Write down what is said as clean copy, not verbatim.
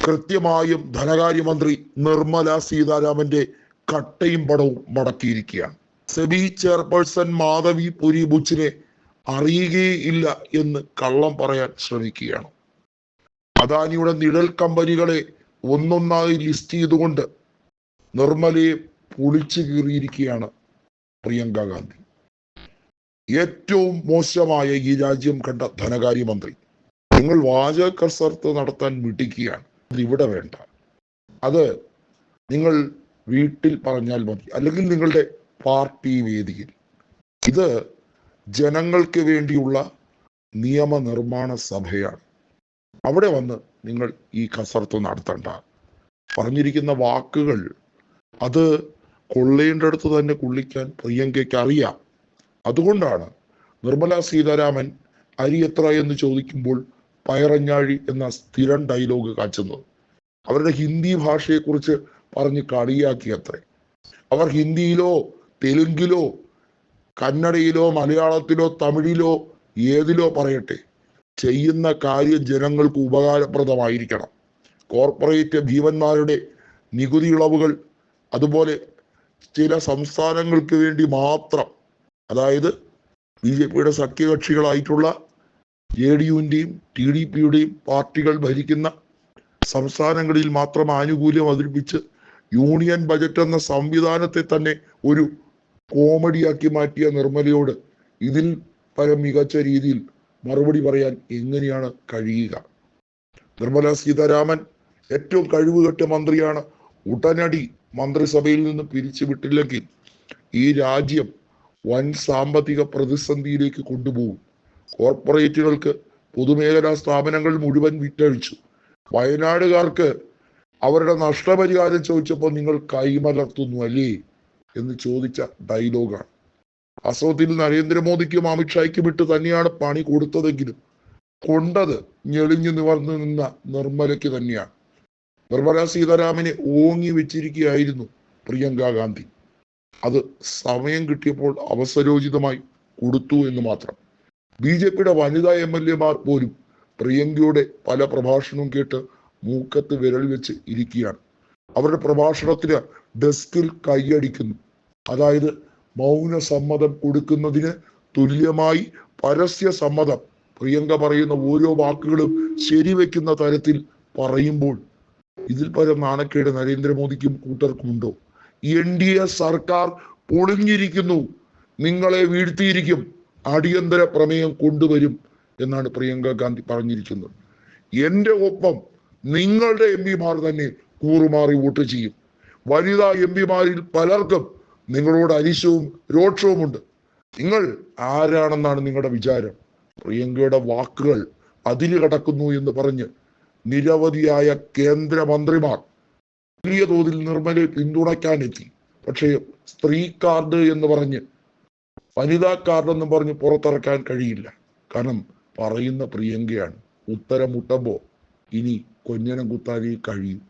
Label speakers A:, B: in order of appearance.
A: കൃത്യമായും ധനകാര്യമന്ത്രി നിർമ്മല സീതാരാമന്റെ കട്ടയും പടവും മടക്കിയിരിക്കുകയാണ്. സെബി ചെയർപേഴ്സൺ മാധവി പുരി ബുച്ചിനെ അറിയുകയില്ല എന്ന് കള്ളം പറയാൻ ശ്രമിക്കുകയാണ്. അദാനിയുടെ നിഴൽ കമ്പനികളെ ഒന്നൊന്നായി ലിസ്റ്റ് ചെയ്തുകൊണ്ട് നിർമ്മലയെ പൊളിച്ചു കീറിയിരിക്കുകയാണ് പ്രിയങ്ക ഗാന്ധി. ഏറ്റവും മോശമായ ഈ രാജ്യം കണ്ട ധനകാര്യമന്ത്രി. നിങ്ങൾ വാചക കസർത്ത് നടത്താൻ മിടിക്കുകയാണ്. അത് ഇവിടെ വേണ്ട. അത് നിങ്ങൾ വീട്ടിൽ പറഞ്ഞാൽ മതി, അല്ലെങ്കിൽ നിങ്ങളുടെ പാർട്ടി വേദിയിൽ. ഇത് ജനങ്ങൾക്ക് വേണ്ടിയുള്ള നിയമനിർമ്മാണ സഭയാണ്. അവിടെ വന്ന് നിങ്ങൾ ഈ കസർത്ത് നടത്തണ്ട. പറഞ്ഞിരിക്കുന്ന വാക്കുകൾ അത് കൊള്ളേണ്ടടുത്ത് തന്നെ കൊള്ളിക്കാൻ പ്രിയങ്കയ്ക്ക് അറിയാം. അതുകൊണ്ടാണ് നിർമ്മല സീതാരാമൻ അരി എത്ര എന്ന് ചോദിക്കുമ്പോൾ പയറഞ്ഞാഴി എന്ന സ്ഥിരം ഡയലോഗ് കാച്ചുന്നത്. അവരുടെ ഹിന്ദി ഭാഷയെക്കുറിച്ച് പറഞ്ഞ് കളിയാക്കി അത്രേ. അവർ ഹിന്ദിയിലോ തെലുങ്കിലോ കന്നഡയിലോ മലയാളത്തിലോ തമിഴിലോ ഏതിലോ പറയട്ടെ, ചെയ്യുന്ന കാര്യം ജനങ്ങൾക്ക് ഉപകാരപ്രദമായിരിക്കണം. കോർപ്പറേറ്റ് ഭീമന്മാരുടെ നികുതി ഇളവുകൾ, അതുപോലെ ചില സംസ്ഥാനങ്ങൾക്ക് വേണ്ടി മാത്രം, അതായത് BJPയുടെ സഖ്യകക്ഷികളായിട്ടുള്ള JDUവിൻ്റെയും TDPയുടെയും പാർട്ടികൾ ഭരിക്കുന്ന സംസ്ഥാനങ്ങളിൽ മാത്രം ആനുകൂല്യം അവതരിപ്പിച്ച് യൂണിയൻ ബജറ്റ് എന്ന സംവിധാനത്തെ തന്നെ ഒരു കോമഡിയാക്കി മാറ്റിയ നിർമ്മലയോട് ഇതിൽ പരം മികച്ച രീതിയിൽ മറുപടി പറയാൻ എങ്ങനെയാണ് കഴിയുക? നിർമ്മല സീതാരാമൻ ഏറ്റവും കഴിവുകെട്ട മന്ത്രിയാണ്. ഉടനടി മന്ത്രിസഭയിൽ നിന്ന് പിരിച്ചുവിട്ടില്ലെങ്കിൽ ഈ രാജ്യം വൻ സാമ്പത്തിക പ്രതിസന്ധിയിലേക്ക് കൊണ്ടുപോകും. കോർപ്പറേറ്റുകൾക്ക് പൊതുമേഖലാ സ്ഥാപനങ്ങൾ മുഴുവൻ വിറ്റഴിച്ചു. വയനാടുകാർക്ക് അവരുടെ നഷ്ടപരിഹാരം ചോദിച്ചപ്പോൾ നിങ്ങൾ കൈമലർത്തുന്നു അല്ലേ എന്ന് ചോദിച്ച ഡയലോഗാണ്. വാസ്തവത്തിൽ നരേന്ദ്രമോദിക്കും അമിത്ഷായ്ക്കും വിട്ട് തന്നെയാണ് പണി കൊടുത്തതെങ്കിലും കൊണ്ടത് ഞെളിഞ്ഞു നിവർന്നു നിന്ന നിർമ്മലയ്ക്ക് തന്നെയാണ്. നിർമ്മല സീതാരാമനെ ഓങ്ങി വെച്ചിരിക്കുകയായിരുന്നു പ്രിയങ്ക ഗാന്ധി. അത് സമയം കിട്ടിയപ്പോൾ അവസരോചിതമായി കൊടുത്തു എന്ന് മാത്രം. BJPയുടെ വനിതാ MLA മാർ പോലും പ്രിയങ്കയുടെ പല പ്രഭാഷണവും കേട്ട് മൂക്കത്ത് വിരൽ വെച്ച് ഇരിക്കുകയാണ്. അവരുടെ പ്രഭാഷണത്തിന് ഡെസ്കിൽ കൈയടിക്കുന്നു. അതായത് മൗന സമ്മതം കൊടുക്കുന്നതിന് തുല്യമായി പരസ്യ സമ്മതം. പ്രിയങ്ക പറയുന്ന ഓരോ വാക്കുകളും ശരിവെക്കുന്ന തരത്തിൽ പറയുമ്പോൾ ഇതിൽ പരം നാണക്കേട് നരേന്ദ്രമോദിക്കും കൂട്ടർക്കുമുണ്ടോ? NDA സർക്കാർ പൊളിഞ്ഞിരിക്കുന്നു, നിങ്ങളെ വീഴ്ത്തിയിരിക്കും, അടിയന്തര പ്രമേയം കൊണ്ടുവരും എന്നാണ് പ്രിയങ്ക ഗാന്ധി പറഞ്ഞിരിക്കുന്നത്. എൻ്റെ ഒപ്പം നിങ്ങളുടെ MP മാർ തന്നെ കൂറുമാറി വോട്ട് ചെയ്യും. വനിതാ MP മാരിൽ പലർക്കും നിങ്ങളോട് അരിശവും രോക്ഷവുമുണ്ട്. നിങ്ങൾ ആരാണെന്നാണ് നിങ്ങളുടെ വിചാരം? പ്രിയങ്കയുടെ വാക്കുകൾ അതിര് കടക്കുന്നു എന്ന് പറഞ്ഞ് നിരവധിയായ കേന്ദ്രമന്ത്രിമാർ വലിയ തോതിൽ നിർമ്മലയെ പിന്തുണയ്ക്കാനെത്തി. പക്ഷേ സ്ത്രീ കാർഡ് എന്ന് പറഞ്ഞ്, വനിതാ കാർഡ് എന്ന് പറഞ്ഞ് പുറത്തിറക്കാൻ കഴിയില്ല. കാരണം പറയുന്ന പ്രിയങ്കയാണ്. ഉത്തരം മുട്ടുമ്പോൾ ഇനി കൊഞ്ഞനം കുത്താനേ കഴിയും.